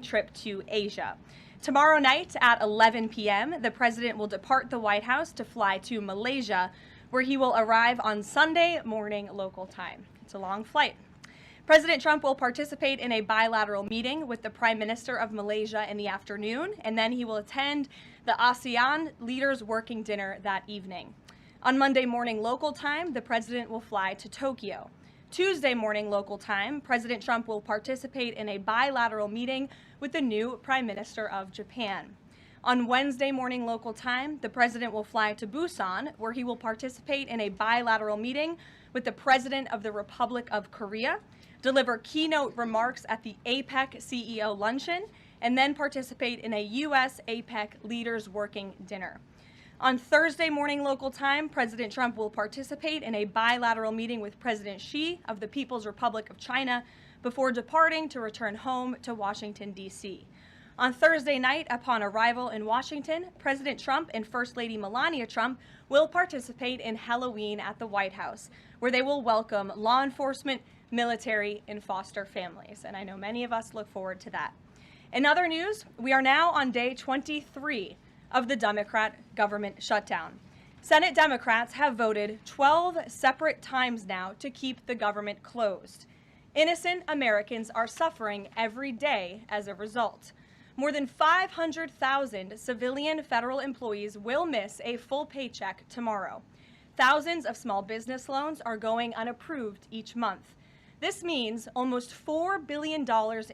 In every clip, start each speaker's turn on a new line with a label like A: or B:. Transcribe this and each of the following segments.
A: trip to Asia. Tomorrow night at 11 p.m., the president will depart the White House to fly to Malaysia, where he will arrive on Sunday morning local time. It's a long flight. President Trump will participate in a bilateral meeting with the Prime Minister of Malaysia in the afternoon, and then he will attend the ASEAN Leaders Working Dinner that evening. On Monday morning local time, the president will fly to Tokyo. Tuesday morning local time, President Trump will participate in a bilateral meeting with the new Prime Minister of Japan. On Wednesday morning local time, the president will fly to Busan, where he will participate in a bilateral meeting with the President of the Republic of Korea, deliver keynote remarks at the APEC CEO luncheon, and then participate in a U.S. APEC Leaders Working Dinner. On Thursday morning local time, President Trump will participate in a bilateral meeting with President Xi of the People's Republic of China before departing to return home to Washington, D.C. On Thursday night, upon arrival in Washington, President Trump and First Lady Melania Trump will participate in Halloween at the White House, where they will welcome law enforcement, military, and foster families. And I know many of us look forward to that. In other news, we are now on day 23 of the Democrat government shutdown. Senate Democrats have voted 12 separate times now to keep the government closed. Innocent Americans are suffering every day as a result. More than 500,000 civilian federal employees will miss a full paycheck tomorrow. Thousands of small business loans are going unapproved each month. This means almost $4 billion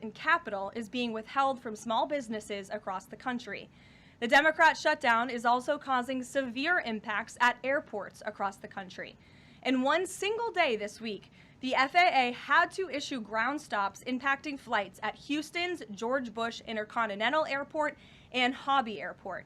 A: in capital is being withheld from small businesses across the country. The Democrat shutdown is also causing severe impacts at airports across the country. In one single day this week, the FAA had to issue ground stops impacting flights at Houston's George Bush Intercontinental Airport and Hobby Airport.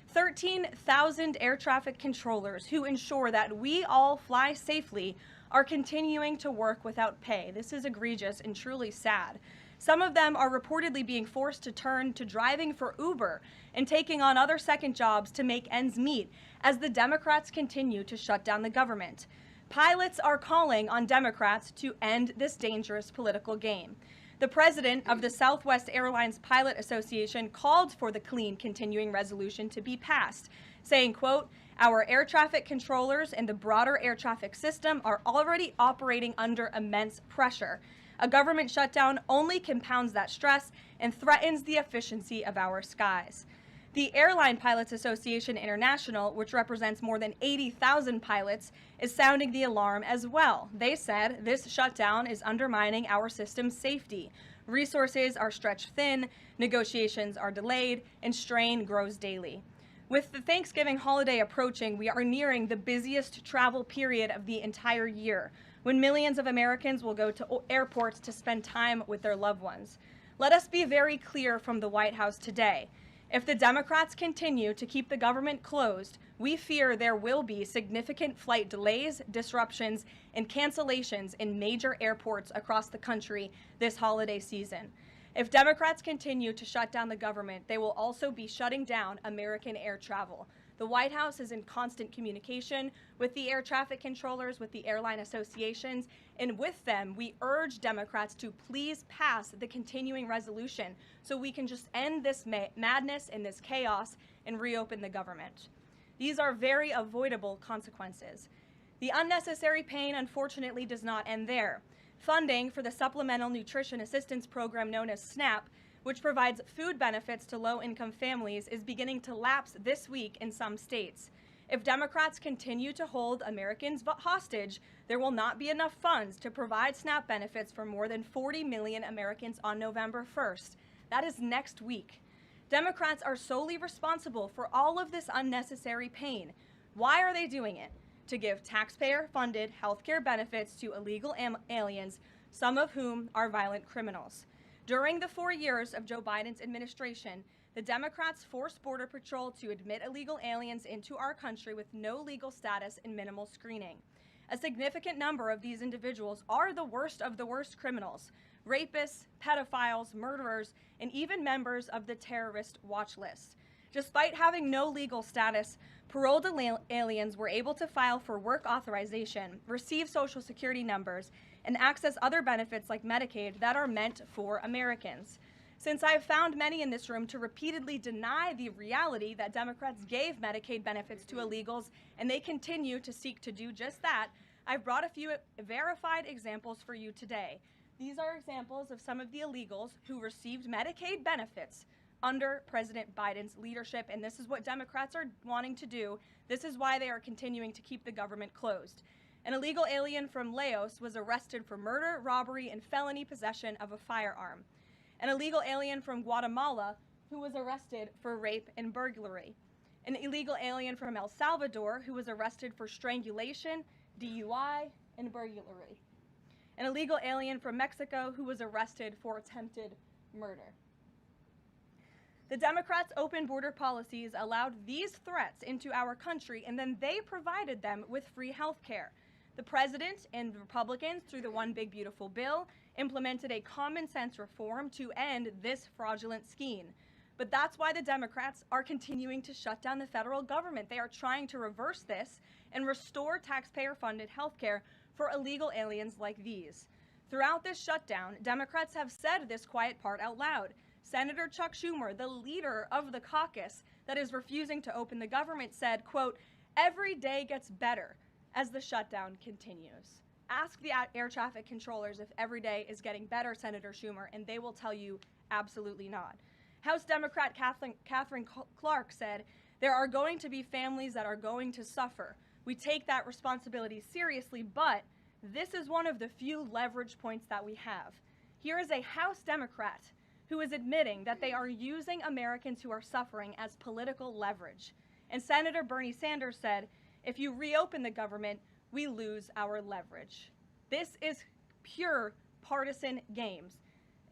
A: 13,000 air traffic controllers who ensure that we all fly safely are continuing to work without pay. This is egregious and truly sad. Some of them are reportedly being forced to turn to driving for Uber and taking on other second jobs to make ends meet as the Democrats continue to shut down the government. Pilots are calling on Democrats to end this dangerous political game. The president of the Southwest Airlines Pilot Association called for the clean continuing resolution to be passed, saying, quote, "Our air traffic controllers and the broader air traffic system are already operating under immense pressure. A government shutdown only compounds that stress and threatens the efficiency of our skies." The Airline Pilots Association International, which represents more than 80,000 pilots, is sounding the alarm as well. They said this shutdown is undermining our system's safety. Resources are stretched thin, negotiations are delayed, and strain grows daily. With the Thanksgiving holiday approaching, we are nearing the busiest travel period of the entire year, when millions of Americans will go to airports to spend time with their loved ones. Let us be very clear from the White House today. If the Democrats continue to keep the government closed, we fear there will be significant flight delays, disruptions, and cancellations in major airports across the country this holiday season. If Democrats continue to shut down the government, they will also be shutting down American air travel. The White House is in constant communication with the air traffic controllers, with the airline associations, and with them, we urge Democrats to please pass the continuing resolution so we can just end this madness and this chaos and reopen the government. These are very avoidable consequences. The unnecessary pain, unfortunately, does not end there. Funding for the Supplemental Nutrition Assistance Program known as SNAP, which provides food benefits to low-income families, is beginning to lapse this week in some states. If Democrats continue to hold Americans hostage, there will not be enough funds to provide SNAP benefits for more than 40 million Americans on November 1st. That is next week. Democrats are solely responsible for all of this unnecessary pain. Why are they doing it? To give taxpayer-funded health care benefits to illegal aliens, some of whom are violent criminals. During the 4 years of Joe Biden's administration, the Democrats forced Border Patrol to admit illegal aliens into our country with no legal status and minimal screening. A significant number of these individuals are the worst of the worst criminals: rapists, pedophiles, murderers, and even members of the terrorist watch list. Despite having no legal status, paroled aliens were able to file for work authorization, receive Social Security numbers, and access other benefits like Medicaid that are meant for Americans. Since I have found many in this room to repeatedly deny the reality that Democrats gave Medicaid benefits to illegals, and they continue to seek to do just that, I've brought a few verified examples for you today. These are examples of some of the illegals who received Medicaid benefits under President Biden's leadership, and this is what Democrats are wanting to do. This is why they are continuing to keep the government closed. An illegal alien from Laos was arrested for murder, robbery, and felony possession of a firearm. An illegal alien from Guatemala who was arrested for rape and burglary. An illegal alien from El Salvador who was arrested for strangulation, DUI, and burglary. An illegal alien from Mexico who was arrested for attempted murder. The Democrats' open border policies allowed these threats into our country, and then they provided them with free health care. The president and Republicans, through the One Big Beautiful Bill, implemented a common sense reform to end this fraudulent scheme. But that's why the Democrats are continuing to shut down the federal government. They are trying to reverse this and restore taxpayer-funded health care for illegal aliens like these. Throughout this shutdown, Democrats have said this quiet part out loud. Senator Chuck Schumer, the leader of the caucus that is refusing to open the government, said, quote, "Every day gets better as the shutdown continues." Ask the air traffic controllers if every day is getting better, Senator Schumer, and they will tell you absolutely not. House Democrat Catherine Clark said, "There are going to be families that are going to suffer. We take that responsibility seriously, but this is one of the few leverage points that we have." Here is a House Democrat who is admitting that they are using Americans who are suffering as political leverage. And Senator Bernie Sanders said, "If you reopen the government, we lose our leverage." This is pure partisan games.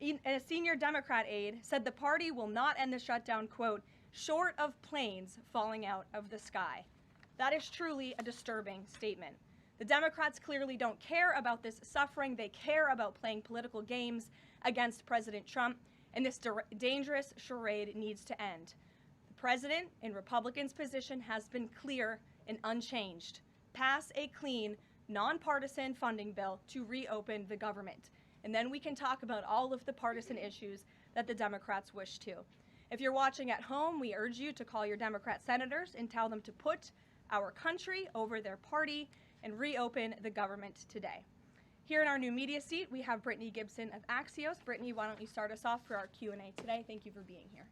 A: A senior Democrat aide said the party will not end the shutdown, quote, "short of planes falling out of the sky." That is truly a disturbing statement. The Democrats clearly don't care about this suffering. They care about playing political games against President Trump, and this dangerous charade needs to end. The president and Republicans' position has been clear and unchanged. Pass a clean, nonpartisan funding bill to reopen the government. And then we can talk about all of the partisan issues that the Democrats wish to. If you're watching at home, we urge you to call your Democrat senators and tell them to put our country over their party and reopen the government today. Here in our new media seat, we have Brittany Gibson of Axios. Brittany, why don't you start us off for our Q&A today? Thank you for being here.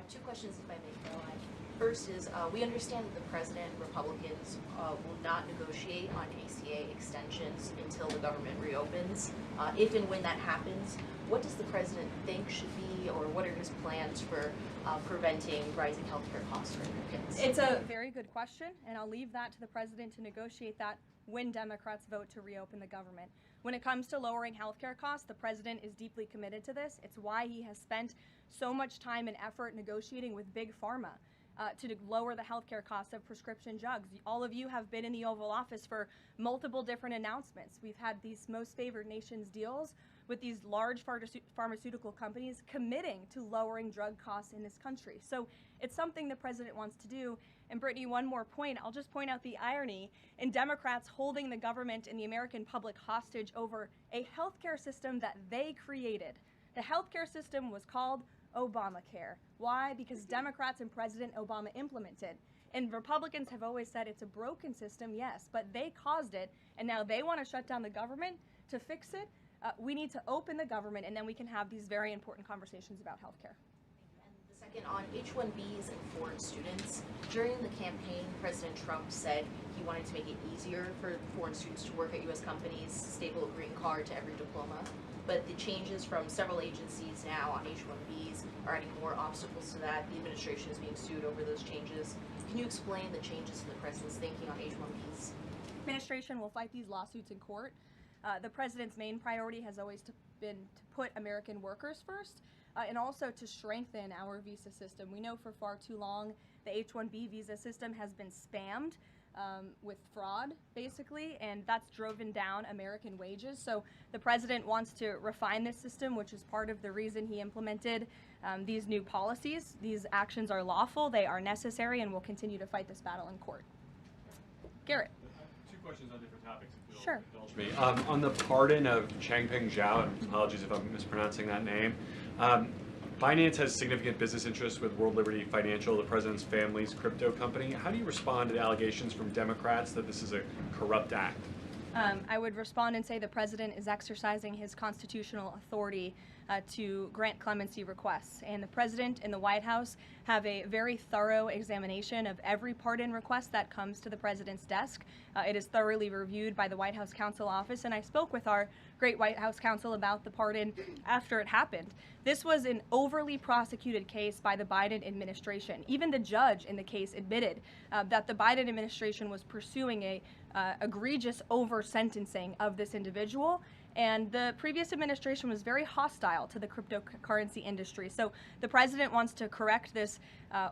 B: Two questions, if I may, Caroline. First is, we understand that the president and Republicans will not negotiate on ACA extensions until the government reopens. If and when that happens, what does the president think should be, or what are his plans for preventing rising healthcare costs for Americans?
A: It's a very good question, and I'll leave that to the president to negotiate that when Democrats vote to reopen the government. When it comes to lowering healthcare costs, the president is deeply committed to this. It's why he has spent so much time and effort negotiating with Big Pharma to lower the healthcare costs of prescription drugs. All of you have been in the Oval Office for multiple different announcements. We've had these most favored nations deals with these large pharmaceutical companies committing to lowering drug costs in this country. So it's something the president wants to do. And Brittany, one more point. I'll just point out the irony in Democrats holding the government and the American public hostage over a healthcare system that they created. The healthcare system was called Obamacare. Why? Because Democrats and President Obama implemented. And Republicans have always said it's a broken system, yes, but they caused it, and now they want to shut down the government to fix it. We need to open the government, and then we can have these very important conversations about healthcare.
B: And the second, on H-1Bs and foreign students, during the campaign, President Trump said he wanted to make it easier for foreign students to work at U.S. companies, staple a green card to every diploma. But the changes from several agencies now on H-1Bs are adding more obstacles to that. The administration is being sued over those changes. Can you explain the changes in the president's thinking on H-1Bs?
A: The administration will fight these lawsuits in court. The president's main priority has always been to put American workers first and also to strengthen our visa system. We know for far too long the H-1B visa system has been spammed with fraud, basically, and that's driven down American wages. So the president wants to refine this system, which is part of the reason he implemented these new policies. These actions are lawful, they are necessary, and we'll continue to fight this battle in court. Garrett.
C: Two questions on different topics, if you'll
A: Sure.
C: indulge me. On the pardon of Changpeng Zhao, and apologies if I'm mispronouncing that name, Binance has significant business interests with World Liberty Financial, the president's family's crypto company. How do you respond to the allegations from Democrats that this is a corrupt act?
A: I would respond and say the president is exercising his constitutional authority to grant clemency requests. And the president and the White House have a very thorough examination of every pardon request that comes to the president's desk. It is thoroughly reviewed by the White House Counsel Office, and I spoke with our great White House counsel about the pardon after it happened. This was an overly prosecuted case by the Biden administration. Even the judge in the case admitted that the Biden administration was pursuing a egregious over-sentencing of this individual, and the previous administration was very hostile to the cryptocurrency industry. So the president wants to correct this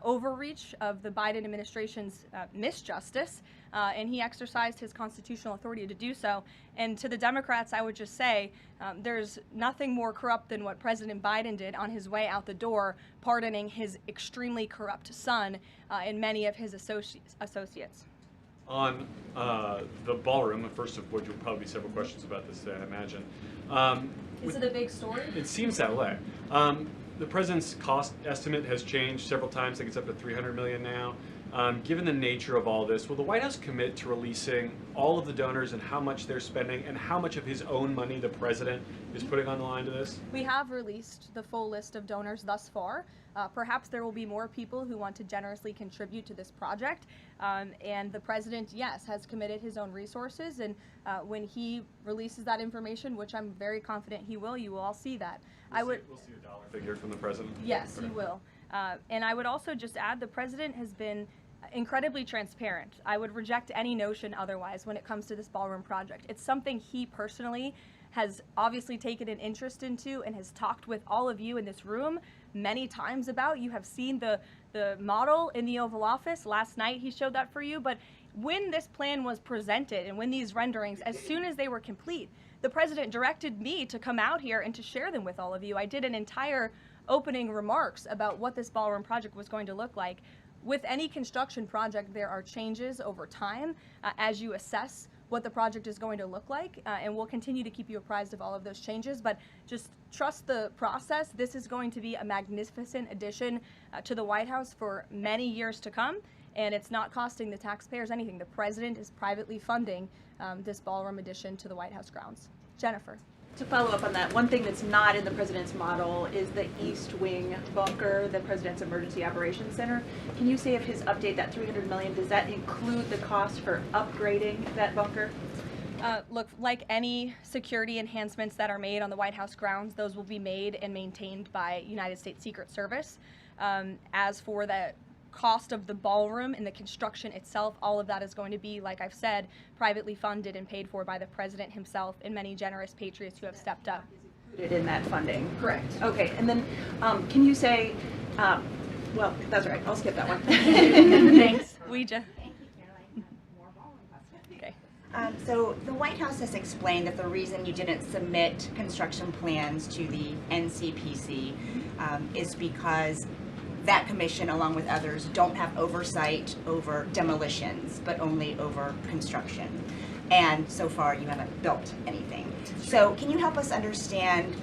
A: overreach of the Biden administration's misjustice, and he exercised his constitutional authority to do so. And to the Democrats, I would just say there's nothing more corrupt than what President Biden did on his way out the door, pardoning his extremely corrupt son and many of his associates.
C: On the Ballroom, first of which will probably be several questions about this today, I imagine.
A: Is it a big story?
C: It seems that way. The president's cost estimate has changed several times. I think it's up to $300 million now. Given the nature of all this, will the White House commit to releasing all of the donors and how much they're spending and how much of his own money the president is putting on the line to this?
A: We have released the full list of donors thus far. Perhaps there will be more people who want to generously contribute to this project. And the president, yes, has committed his own resources. And when he releases that information, which I'm very confident he will, you will all see that.
C: We'll see a dollar figure from the president?
A: Yes, he will. And I would also just add the president has been incredibly transparent. I would reject any notion otherwise when it comes to this Ballroom project. It's something he personally has obviously taken an interest into and has talked with all of you in this room many times about. You have seen the model in the Oval Office. Last night he showed that for you. But when this plan was presented and when these renderings, as soon as they were complete, the president directed me to come out here and to share them with all of you. I did an entire opening remarks about what this Ballroom project was going to look like. With any construction project, there are changes over time as you assess what the project is going to look like, and we'll continue to keep you apprised of all of those changes, but just trust the process. This is going to be a magnificent addition to the White House for many years to come, and it's not costing the taxpayers anything. The president is privately funding this Ballroom addition to the White House grounds. Jennifer.
D: To follow up on that, one thing that's not in the president's model is the East Wing bunker, the president's emergency operations center. Can you say if his update, that $300 million, does that include the cost for upgrading that bunker?
A: Look, like any security enhancements that are made on the White House grounds, those will be made and maintained by United States Secret Service. As for the cost of the Ballroom and the construction itself, all of that is going to be, like I've said, privately funded and paid for by the president himself and many generous patriots who have stepped up.
D: Included in that funding?
A: Correct.
D: Okay, and then can you say, well, that's right, I'll skip that one.
A: Thanks. We just.
E: Thank you, Caroline. More Ballroom questions.
A: Okay.
E: So the White House has explained that the reason you didn't submit construction plans to the NCPC is because that commission, along with others, don't have oversight over demolitions, but only over construction. And so far, you haven't built anything. So can you help us understand,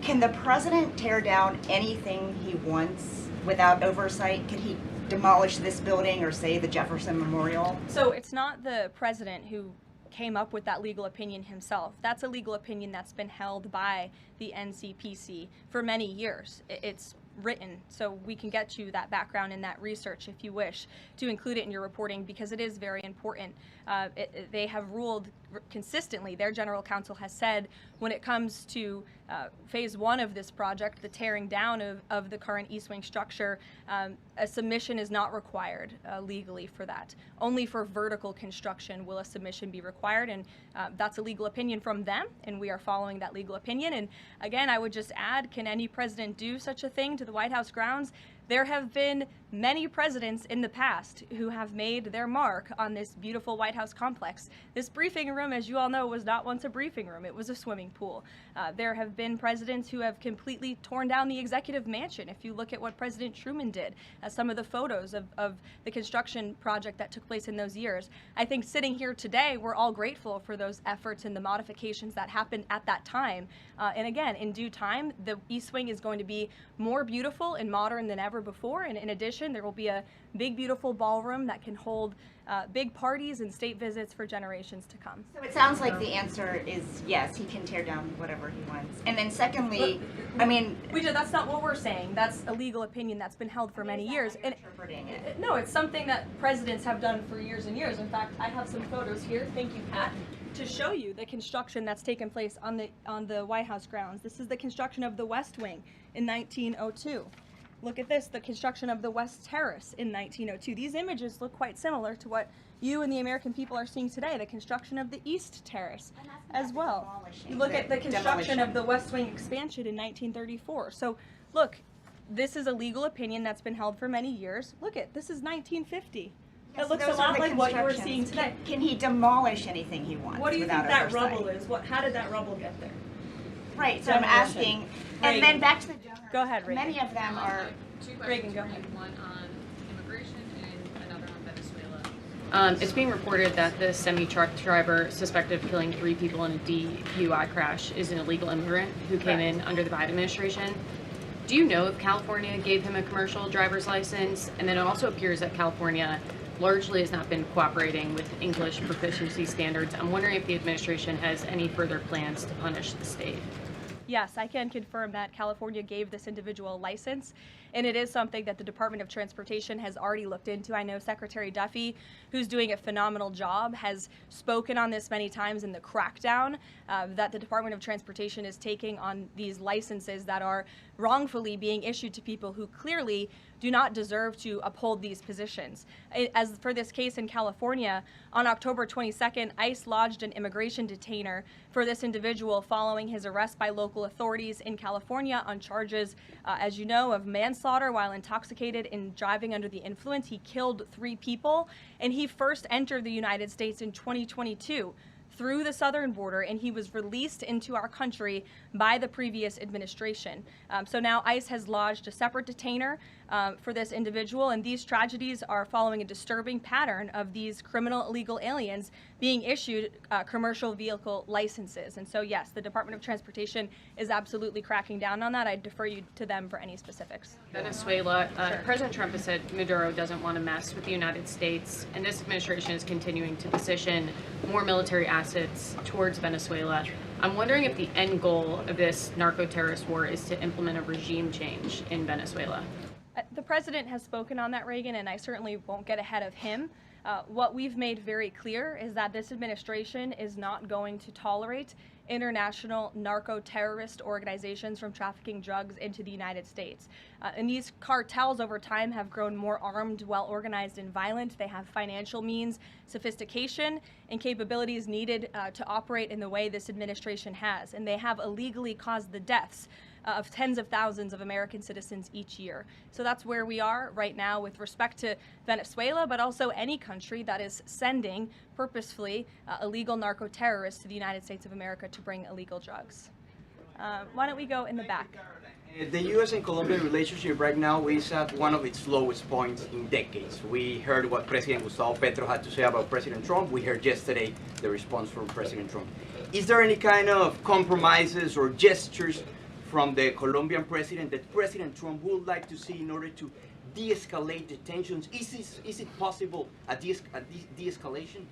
E: can the president tear down anything he wants without oversight? Could he demolish this building or, say, the Jefferson Memorial?
A: So it's not the president who came up with that legal opinion himself. That's a legal opinion that's been held by the NCPC for many years. It's written, so we can get you that background and that research if you wish to include it in your reporting, because it is very important. They have ruled consistently, their general counsel has said, when it comes to phase one of this project, the tearing down of the current East Wing structure, a submission is not required legally for that. Only for vertical construction will a submission be required, and that's a legal opinion from them, and we are following that legal opinion. And again, I would just add, can any president do such a thing to the White House grounds? There have been many presidents in the past who have made their mark on this beautiful White House complex. This briefing room Ballroom, as you all know, was not once a briefing room. It was a swimming pool. There have been presidents who have completely torn down the executive mansion. If you look at what President Truman did, some of the photos of the construction project that took place in those years, I think sitting here today, we're all grateful for those efforts and the modifications that happened at that time. And again, in due time, the East Wing is going to be more beautiful and modern than ever before. And in addition, there will be a big, beautiful ballroom that can hold big parties and state visits for generations to come.
E: So it sounds like the answer is yes, he can tear down whatever he wants. And then secondly, I mean,
A: that's not what we're saying. That's a legal opinion that's been held for many years. And
E: interpreting it.
A: no, it's something that presidents have done for years and years. In fact, I have some photos here. Thank you, Pat, to show you the construction that's taken place on the White House grounds. This is the construction of the West Wing in 1902. Look at this, the construction of the West Terrace in 1902. These images look quite similar to what you and the American people are seeing today, the construction of the East Terrace as well. You look at the construction of the West Wing expansion in 1934. So look, this is a legal opinion that's been held for many years. Look at, this is 1950. It looks a lot like what you're seeing today.
E: Can he demolish anything he wants?
A: What do you think that
E: oversight?
A: rubble is? How did that rubble get there?
E: Right, so I'm asking, and then back to the donors.
A: Go ahead, Reagan.
E: Many of them are.
F: Two
A: Reagan,
F: questions
A: go
F: for you,
A: ahead.
F: one on immigration and another on Venezuela. It's being reported that the semi-truck driver suspected of killing 3 people in a DUI crash is an illegal immigrant who came in under the Biden administration. Do you know if California gave him a commercial driver's license? And then it also appears that California largely has not been cooperating with English proficiency standards. I'm wondering if the administration has any further plans to punish the state.
A: Yes, I can confirm that California gave this individual a license, and it is something that the Department of Transportation has already looked into. I know Secretary Duffy, who's doing a phenomenal job, has spoken on this many times in the crackdown that the Department of Transportation is taking on these licenses that are wrongfully being issued to people who clearly do not deserve to uphold these positions. As for this case in California, on October 22nd, ICE lodged an immigration detainer for this individual following his arrest by local authorities in California on charges, as you know, of manslaughter while intoxicated and driving under the influence. He killed 3 people, and he first entered the United States in 2022 through the southern border, and he was released into our country by the previous administration. So now ICE has lodged a separate detainer for this individual, and these tragedies are following a disturbing pattern of these criminal illegal aliens being issued commercial vehicle licenses. And so yes, the Department of Transportation is absolutely cracking down on that. I'd defer you to them for any specifics.
F: Venezuela, President Trump has said Maduro doesn't want to mess with the United States, and this administration is continuing to position more military assets towards Venezuela. I'm wondering if the end goal of this narco-terrorist war is to implement a regime change in Venezuela.
A: The president has spoken on that, Reagan, and I certainly won't get ahead of him. What we've made very clear is that this administration is not going to tolerate international narco-terrorist organizations from trafficking drugs into the United States. And these cartels over time have grown more armed, well-organized, and violent. They have financial means, sophistication, and capabilities needed to operate in the way this administration has. And they have illegally caused the deaths of tens of thousands of American citizens each year. So that's where we are right now with respect to Venezuela, but also any country that is sending purposefully illegal narco-terrorists to the United States of America to bring illegal drugs. Why don't we go in the back?
G: The U.S. and Colombia relationship right now is at one of its lowest points in decades. We heard what President Gustavo Petro had to say about President Trump. We heard yesterday the response from President Trump. Is there any kind of compromises or gestures from the Colombian president that President Trump would like to see in order to de-escalate the tensions? Is it possible a de-escalation?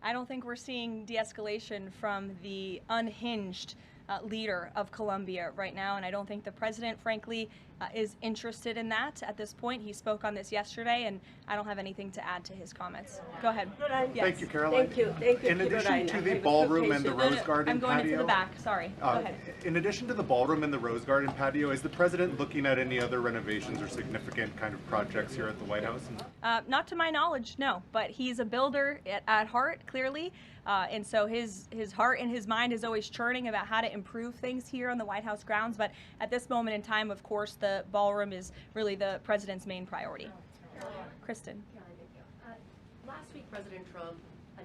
A: I don't think we're seeing de-escalation from the unhinged leader of Colombia right now, and I don't think the president, frankly, is interested in that at this point. He spoke on this yesterday, and I don't have anything to add to his comments. Go ahead. Yes.
H: Thank you, Caroline.
I: Thank you.
H: In addition to the ballroom and the rose garden
A: I'm going
H: patio,
A: into the back, sorry. Go ahead.
H: in addition to the ballroom and the rose garden patio, is the president looking at any other renovations or significant kind of projects here at the White House?
A: Not to my knowledge, no, but he's a builder at heart, clearly, and so his heart and his mind is always churning about how to improve things here on the White House grounds, but at this moment in time, of course, the ballroom is really the president's main priority. Kristen.
I: Last week, President Trump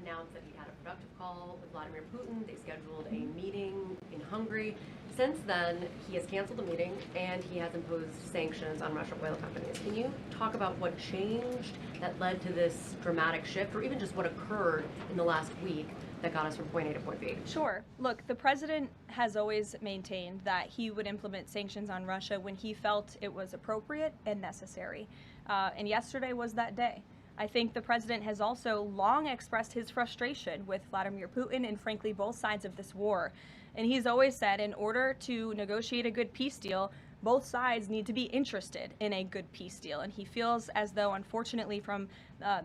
I: announced that he had a productive call with Vladimir Putin. They scheduled a meeting in Hungary. Since then, he has canceled the meeting and he has imposed sanctions on Russian oil companies. Can you talk about what changed that led to this dramatic shift, or even just what occurred in the last week that got us from point A to point B?
A: Sure. Look, the president has always maintained that he would implement sanctions on Russia when he felt it was appropriate and necessary. And yesterday was that day. I think the president has also long expressed his frustration with Vladimir Putin and frankly both sides of this war. And he's always said in order to negotiate a good peace deal, both sides need to be interested in a good peace deal. And he feels as though, unfortunately, from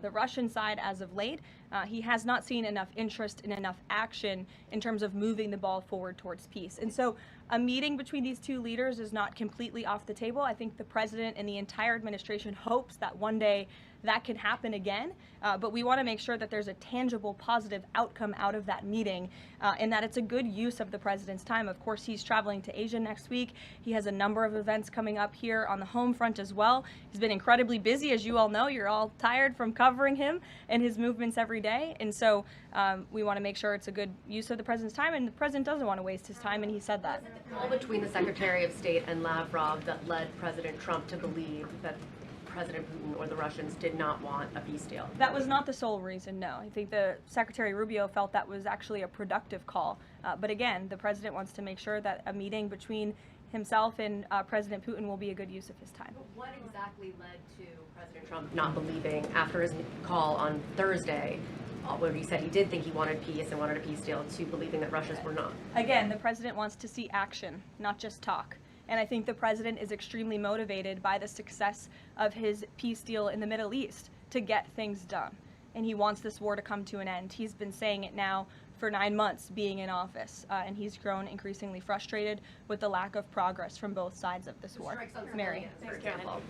A: the Russian side as of late, he has not seen enough interest and enough action in terms of moving the ball forward towards peace. And so a meeting between these two leaders is not completely off the table. I think the president and the entire administration hopes that one day that can happen again, but we want to make sure that there's a tangible positive outcome out of that meeting and that it's a good use of the president's time. Of course, he's traveling to Asia next week. He has a number of events coming up here on the home front as well. He's been incredibly busy, as you all know. You're all tired from covering him and his movements every day. And so we want to make sure it's a good use of the president's time, and the president doesn't want to waste his time, and he said that.
I: Was it the call between the Secretary of State and Lavrov that led President Trump to believe that President Putin or the Russians did not want a peace deal?
A: That was not the sole reason, no. I think the Secretary Rubio felt that was actually a productive call. But again, the president wants to make sure that a meeting between himself and President Putin will be a good use of his time.
I: But what exactly led to President Trump not believing after his call on Thursday, where he said he did think he wanted peace and wanted a peace deal, to believing that Russians were not?
A: Again, the president wants to see action, not just talk. And I think the president is extremely motivated by the success of his peace deal in the Middle East to get things done. And he wants this war to come to an end. He's been saying it now for 9 months being in office, and he's grown increasingly frustrated with the lack of progress from both sides of this war. Mary.
I: For example.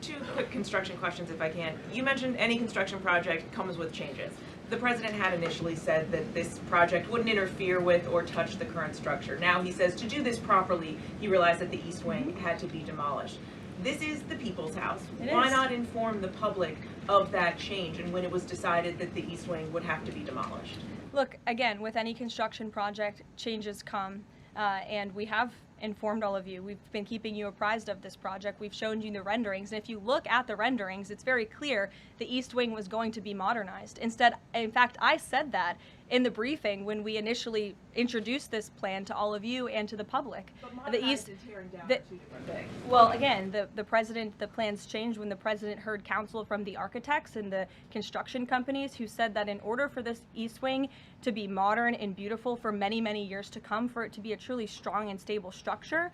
J: Two quick construction questions, if I can. You mentioned any construction project comes with changes. The president had initially said that this project wouldn't interfere with or touch the current structure. Now he says to do this properly, he realized that the East Wing had to be demolished. This is the people's house. Why not inform the public of that change and when it was decided that the East Wing would have to be demolished?
A: Look, again, with any construction project, changes come, and we have informed all of you. We've been keeping you apprised of this project. We've shown you the renderings, and if you look at the renderings, it's very clear the East Wing was going to be modernized. Instead, in fact, I said that in the briefing when we initially introduced this plan to all of you and to the public.
D: But the East and tearing down are two different things.
A: Well, again, the plans changed when the president heard counsel from the architects and the construction companies who said that in order for this East Wing to be modern and beautiful for many, many years to come, for it to be a truly strong and stable structure,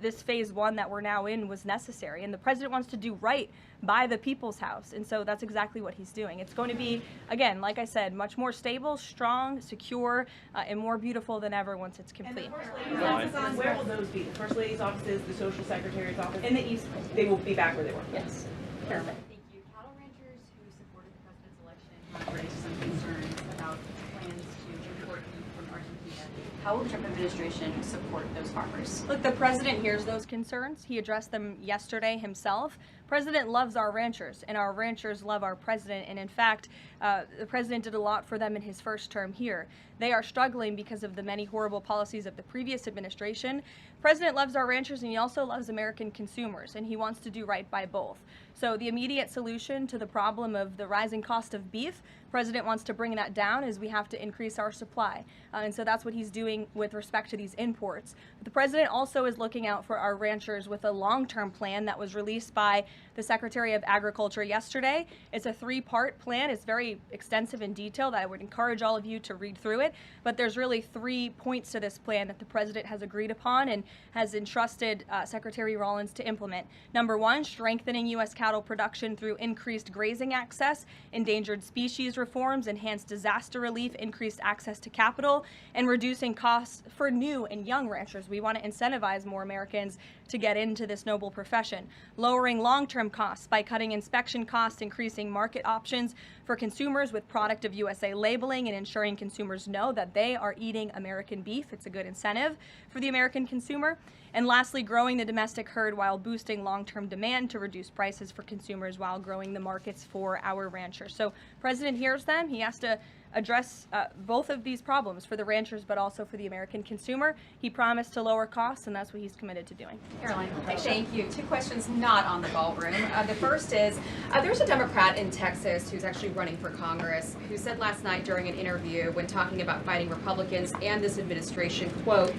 A: this phase one that we're now in was necessary. And the president wants to do right by the people's house. And so that's exactly what he's doing. It's going to be, again, like I said, much more stable, strong, secure, and more beautiful than ever once it's complete.
J: And the First Lady's offices, where will those be? The First Lady's offices, the Social Secretary's office?
A: In the East Wing.
J: They will be back where they were?
A: Yes.
B: Thank you. Cattle ranchers who supported the president's election have raised some concerns about plans to import beef from Argentina. How will the Trump administration support those farmers?
A: Look, the president hears those concerns. He addressed them yesterday himself. President loves our ranchers, and our ranchers love our president. And in fact, the president did a lot for them in his first term here. They are struggling because of the many horrible policies of the previous administration. The president loves our ranchers, and he also loves American consumers, and he wants to do right by both. So the immediate solution to the problem of the rising cost of beef, the president wants to bring that down, is we have to increase our supply. And so that's what he's doing with respect to these imports. But the president also is looking out for our ranchers with a long-term plan that was released by the Secretary of Agriculture yesterday. It's a 3-part plan. It's very extensive and detailed. I would encourage all of you to read through it. But there's really 3 points to this plan that the president has agreed upon and has entrusted Secretary Rollins to implement. Number 1, strengthening U.S. cattle production through increased grazing access, endangered species reforms, enhanced disaster relief, increased access to capital, and reducing costs for new and young ranchers. We want to incentivize more Americans to get into this noble profession. Lowering long-term costs by cutting inspection costs, increasing market options for consumers with product of USA labeling, and ensuring consumers know that they are eating American beef. It's a good incentive for the American consumer. And lastly, growing the domestic herd while boosting long-term demand to reduce prices for consumers while growing the markets for our ranchers. So President hears them. He has to address both of these problems for the ranchers, but also for the American consumer. He promised to lower costs, and that's what he's committed to doing.
K: Caroline. Thank you. Two questions not on the ballroom. The first is, there's a Democrat in Texas who's actually running for Congress who said last night during an interview when talking about fighting Republicans and this administration, quote,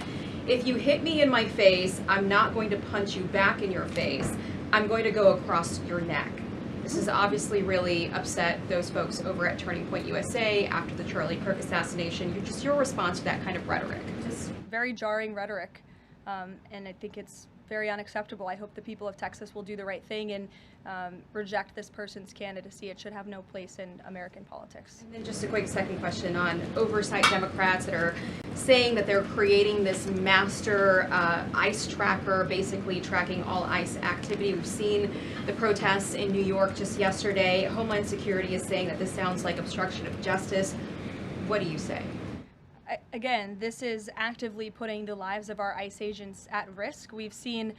K: "If you hit me in my face, I'm not going to punch you back in your face. I'm going to go across your neck." This has obviously really upset those folks over at Turning Point USA after the Charlie Kirk assassination. Just your response to that kind of rhetoric?
A: Just very jarring rhetoric, and I think it's very unacceptable. I hope the people of Texas will do the right thing and reject this person's candidacy. It should have no place in American politics.
K: And then just a quick second question on oversight Democrats that are saying that they're creating this master ICE tracker, basically tracking all ICE activity. We've seen the protests in New York just yesterday. Homeland Security is saying that this sounds like obstruction of justice. What do you say?
A: Again, this is actively putting the lives of our ICE agents at risk. We've seen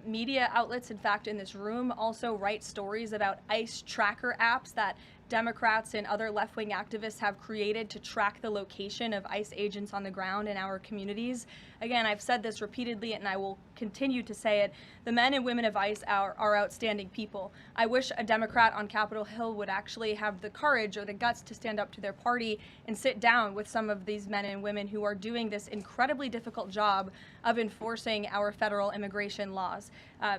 A: media outlets, in fact, in this room, also write stories about ICE tracker apps that Democrats and other left-wing activists have created to track the location of ICE agents on the ground in our communities. Again, I've said this repeatedly and I will continue to say it. The men and women of ICE are outstanding people. I wish a Democrat on Capitol Hill would actually have the courage or the guts to stand up to their party and sit down with some of these men and women who are doing this incredibly difficult job of enforcing our federal immigration laws.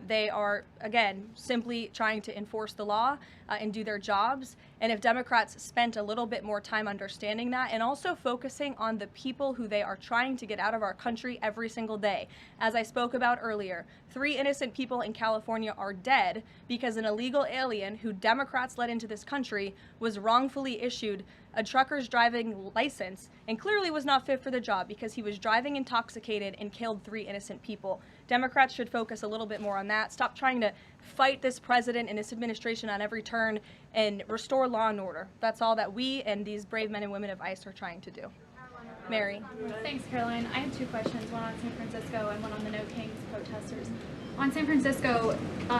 A: They are, again, simply trying to enforce the law and do their jobs. And if Democrats spent a little bit more time understanding that and also focusing on the people who they are trying to get out of our country every single day. As I spoke about earlier, 3 innocent people in California are dead because an illegal alien who Democrats let into this country was wrongfully issued a trucker's driving license and clearly was not fit for the job because he was driving intoxicated and killed 3 innocent people. Democrats should focus a little bit more on that. Stop trying to fight this president and this administration on every turn and restore law and order. That's all that we and these brave men and women of ICE are trying to do. Mary.
L: Thanks, Caroline. I have 2 questions, one on San Francisco and one on the No Kings protesters. On San Francisco,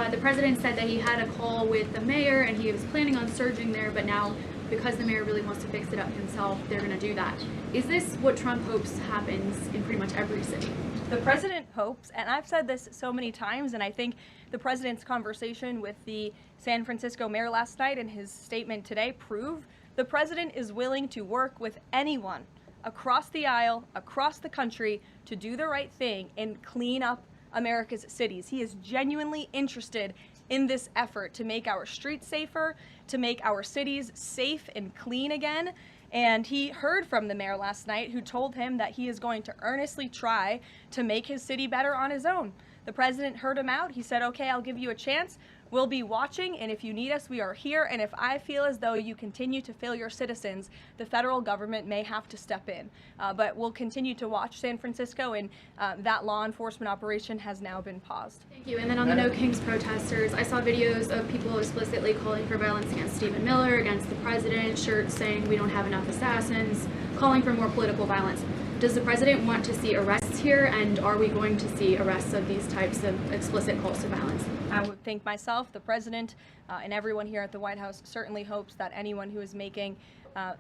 L: the president said that he had a call with the mayor and he was planning on surging there, but now because the mayor really wants to fix it up himself, they're going to do that. Is this what Trump hopes happens in pretty much every city?
A: The president hopes, and I've said this so many times, and I think the president's conversation with the San Francisco mayor last night and his statement today prove the president is willing to work with anyone across the aisle, across the country, to do the right thing and clean up America's cities. He is genuinely interested in this effort to make our streets safer, to make our cities safe and clean again. And he heard from the mayor last night who told him that he is going to earnestly try to make his city better on his own. The president heard him out. He said, okay, I'll give you a chance. We'll be watching, and if you need us, we are here. And if I feel as though you continue to fail your citizens, the federal government may have to step in. But we'll continue to watch San Francisco, and that law enforcement operation has now been paused.
L: Thank you. And then on the No Kings protesters, I saw videos of people explicitly calling for violence against Stephen Miller, against the president, shirts saying we don't have enough assassins, calling for more political violence. Does the president want to see arrests here, and are we going to see arrests of these types of explicit calls to violence?
A: I would think myself, the president, and everyone here at the White House certainly hopes that anyone who is making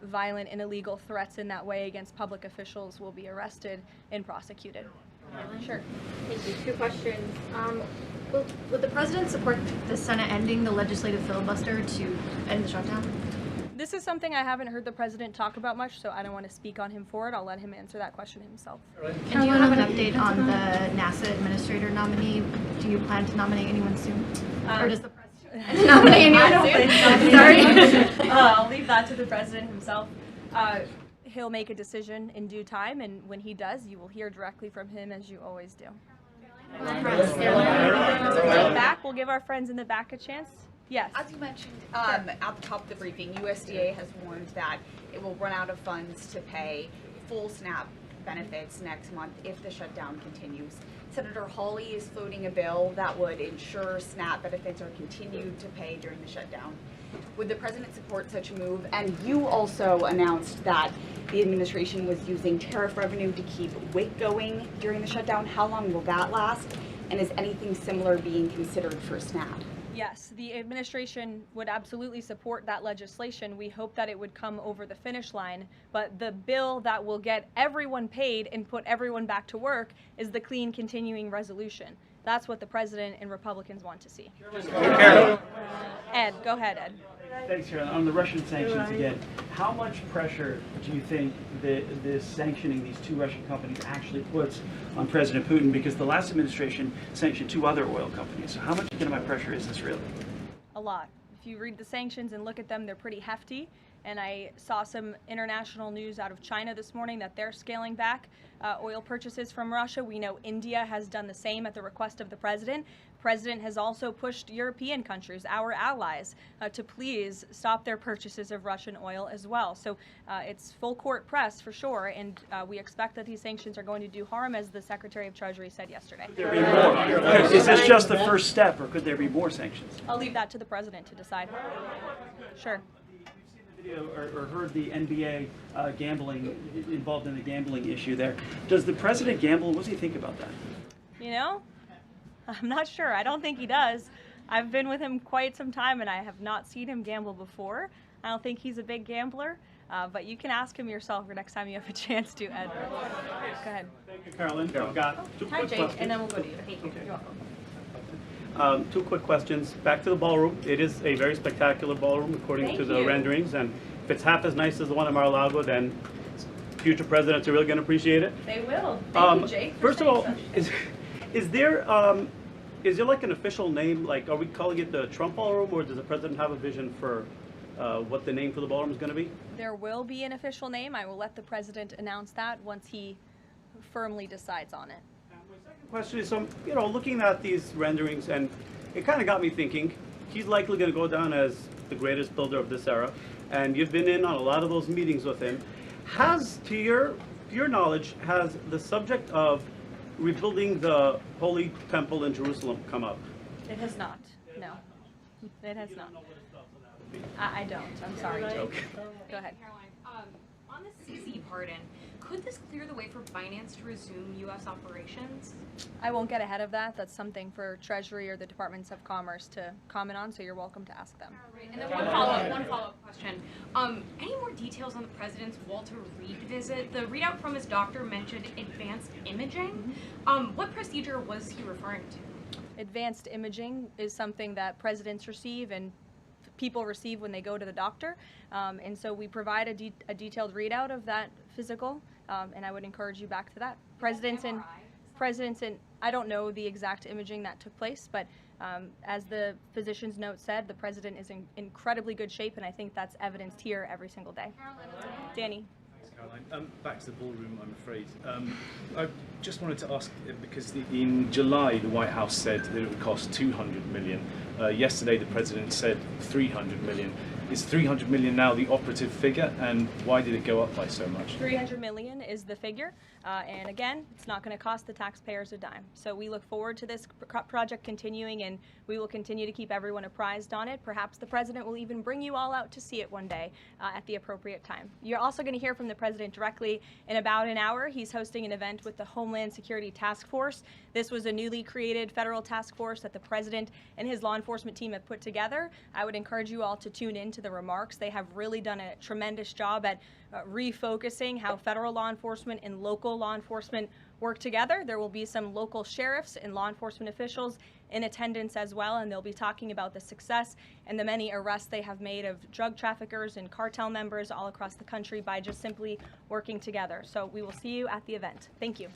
A: violent and illegal threats in that way against public officials will be arrested and prosecuted.
L: Sure.
M: Thank you. 2 questions. Would the president support the Senate ending the legislative filibuster to end the shutdown?
A: This is something I haven't heard the president talk about much, so I don't want to speak on him for it. I'll let him answer that question himself.
M: And do you have an update on the NASA administrator nominee? Do you plan to nominate anyone soon? Or does the president nominate anyone soon? Sorry.
A: I'll leave that to the president himself. He'll make a decision in due time, and when he does, you will hear directly from him, as you always do. Back, we'll give our friends in the back a chance. Yes.
E: As you mentioned at the top of the briefing, USDA has warned that it will run out of funds to pay full SNAP benefits next month if the shutdown continues.
N: Senator Hawley is floating a bill that would ensure SNAP benefits are continued to pay during the shutdown. Would the president support such a move? And you also announced that the administration was using tariff revenue to keep WIC going during the shutdown. How long will that last? And is anything similar being considered for SNAP?
A: Yes, the administration would absolutely support that legislation. We hope that it would come over the finish line, but the bill that will get everyone paid and put everyone back to work is the clean continuing resolution. That's what the president and Republicans want to see. Ed, go ahead, Ed.
O: Thanks, Caroline. On the Russian sanctions again, how much pressure do you think that this sanctioning these two Russian companies actually puts on President Putin? Because the last administration sanctioned two other oil companies. So how much economic pressure is this really?
A: A lot. If you read the sanctions and look at them, they're pretty hefty. And I saw some international news out of China this morning that they're scaling back oil purchases from Russia. We know India has done the same at the request of the president. The president has also pushed European countries, our allies, to please stop their purchases of Russian oil as well. So it's full court press for sure, and we expect that these sanctions are going to do harm, as the Secretary of Treasury said yesterday.
O: Could there be more? Is this just the first step, or could there be more sanctions?
A: I'll leave that to the president to decide. Sure.
O: Or heard the NBA gambling, involved in the gambling issue there. Does the president gamble? What does he think about that?
A: You know, I'm not sure. I don't think he does. I've been with him quite some time and I have not seen him gamble before. I don't think he's a big gambler, but you can ask him yourself for next time you have a chance to, Ed. Go ahead.
O: Thank you, Caroline. I've got two
A: Hi,
O: quick
A: Jake,
O: questions.
A: and then we'll go to you. Thank you.
O: Okay.
A: You're welcome.
O: Two quick questions. Back to the ballroom. It is a very spectacular ballroom, according to the renderings. And if it's half as nice as the one at Mar-a-Lago, then future presidents are really going to appreciate it.
A: They will. Thank you, Jake.
O: First of all, is there like an official name? Like, are we calling it the Trump Ballroom, or does the president have a vision for what the name for the ballroom is going to be?
A: There will be an official name. I will let the president announce that once he firmly decides on it.
O: Question is, looking at these renderings, and it kind of got me thinking, he's likely going to go down as the greatest builder of this era, and you've been in on a lot of those meetings with him. Has, to your knowledge, has the subject of rebuilding the Holy Temple in Jerusalem come up?
A: It has not. No. It has not. I don't. I'm sorry, Jake. Go ahead.
P: Caroline, on the CC pardon, could this clear the way for Binance to resume U.S. operations?
A: I won't get ahead of that. That's something for Treasury or the Departments of Commerce to comment on, so you're welcome to ask them.
P: Right. And then one follow-up question. Any more details on the president's Walter Reed visit? The readout from his doctor mentioned advanced imaging. What procedure was he referring to?
A: Advanced imaging is something that presidents receive and people receive when they go to the doctor, and so we provide a detailed readout of that physical, and I would encourage you back to that. Presidents and I don't know the exact imaging that took place, but as the physician's note said, the president is in incredibly good shape, and I think that's evidenced here every single day. Danny.
Q: Caroline, back to the ballroom, I'm afraid. I just wanted to ask, because in July the White House said that it would cost $200 million. Yesterday the president said $300 million. Is $300 million now the operative figure, and why did it go up by so much?
A: $300 million is the figure, and again, it's not going to cost the taxpayers a dime. So we look forward to this project continuing, and we will continue to keep everyone apprised on it. Perhaps the president will even bring you all out to see it one day at the appropriate time. You're also going to hear from the president directly in about an hour. He's hosting an event with the Homeland Security Task Force. This was a newly created federal task force that the president and his law enforcement team have put together. I would encourage you all to tune in to the remarks. They have really done a tremendous job at refocusing how federal law enforcement and local law enforcement work together. There will be some local sheriffs and law enforcement officials in attendance as well, and they'll be talking about the success and the many arrests they have made of drug traffickers and cartel members all across the country by just simply working together. So we will see you at the event. Thank you.